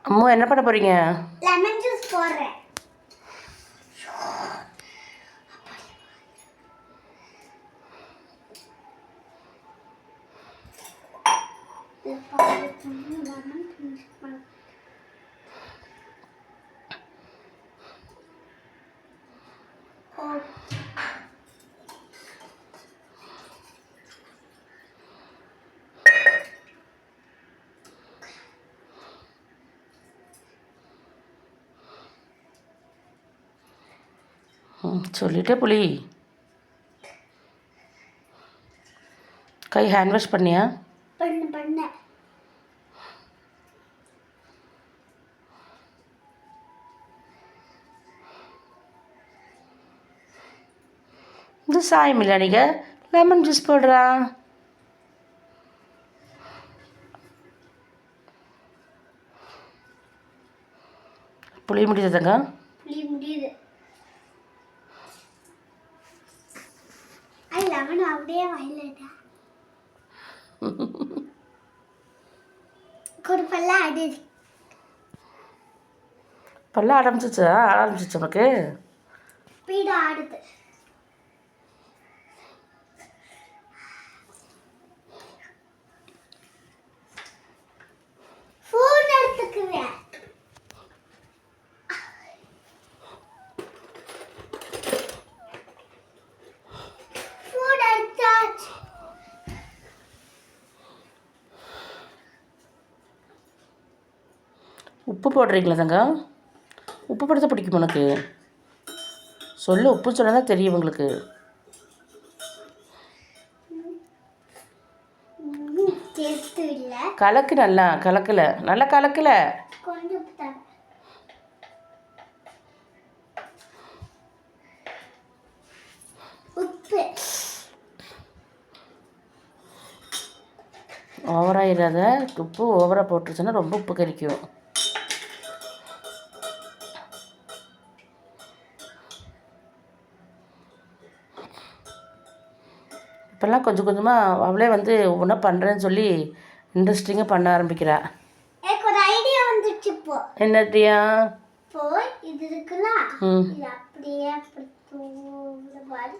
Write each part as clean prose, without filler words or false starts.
அம்மா என்ன பண்ண போகிறீங்க? லெமன் ஜூஸ் போடுறேன். சொல்லிட்டே புளி. கை ஹேண்ட் வாஷ் பண்ணியா? பண்ண இது சாயம் இல்லை, நீங்கள் லெமன் ஜூஸ் போடுறா. புளி முடியுதுங்க. புளி முடியுது. ஐ லெமன் அப்படியே வாயிலடா. கொடுப்பல்ல அடி. பல்ல ஆரம்பிச்சிச்சு உனக்கு. ஸ்பீடா ஆடுது. ஃபோன் எடுத்துக்குவேன். ஃபோன் எடுத்தாச்சு. உப்பு போடுறீங்களா தங்க? உப்பு போடுறத பிடிக்கும் உனக்கு? சொல்லு, உப்பு சொன்னா தெரியும் உங்களுக்கு. கலக்கு, நல்லா கலக்கல, நல்லா கலக்கல. ஓவராயிடாத. உப்பு ஓவராக போட்டுருச்சுன்னா ரொம்ப உப்பு கறிக்கும். இப்போல்லாம் கொஞ்சம் கொஞ்சமாக அவளே வந்து ஒன்றா பண்ணுறேன்னு சொல்லி இன்ட்ரெஸ்டிங்காக பண்ண ஆரம்பிக்கிறா. எனக்கு ஒரு ஐடியா வந்துச்சு. இப்போ என்ன ஐடியா? இப்போ இது இருக்குல்ல, இது அப்படியே அப்படி மாதிரி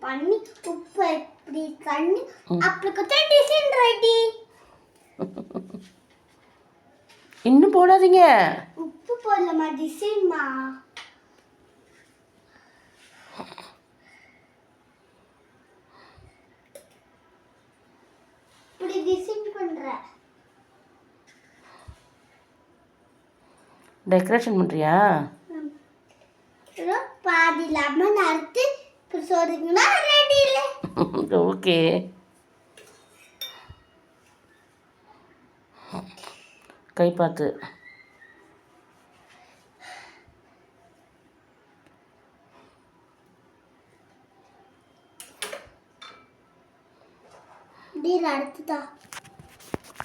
பண்ணி உப்பு இப்படி கண்ணி அப்படி கொஞ்சம் டிசைன் ரெடி. இன்னும் போடாதீங்க. உப்பு போடலாமா? டிசைன்மா. இப்படி டிசைன் பண்ற. டெக்கரேஷன் பண்ணுறியா? பாதி லெமன் அறுத்து சொல்றீங்கன்னா ரெடி இல்லை. ஓகே. கை பார்த்து. அடுத்ததா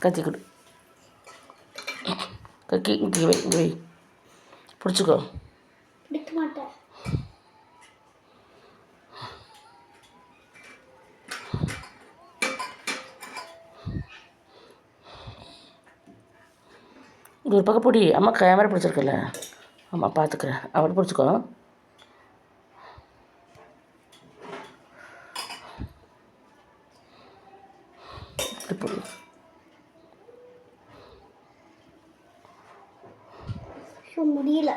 கத்தி கொடு. கக்கி இங்கே வை, இங்கே வை. பிடிச்சிக்கோ. பிடிக்க மாட்டேன். இது ஒரு பக்கம் பிடி. அம்மா கேமரா பிடிச்சிருக்கல. அம்மா பார்த்துக்கிறேன். அவரை பிடிச்சிக்கோ. இப்படி பிடி. முடியல.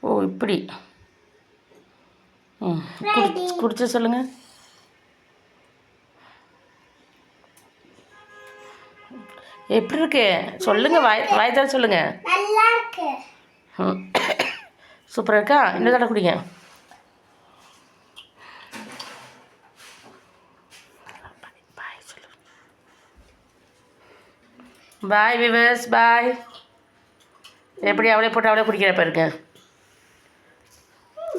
ஓ இப்படி. குடிச்சு சொல்லுங்க. எப்படி இருக்கு சொல்லுங்க. வாய் தர சொல்லுங்க. நல்லா இருக்கு. சூப்பராக இருக்கா? இன்னும் தடவை குடிங்க. பாய் விவர்ஸ், பாய். எப்படி அவளே போட்டு அவளே குடிக்கிற பாருங்க.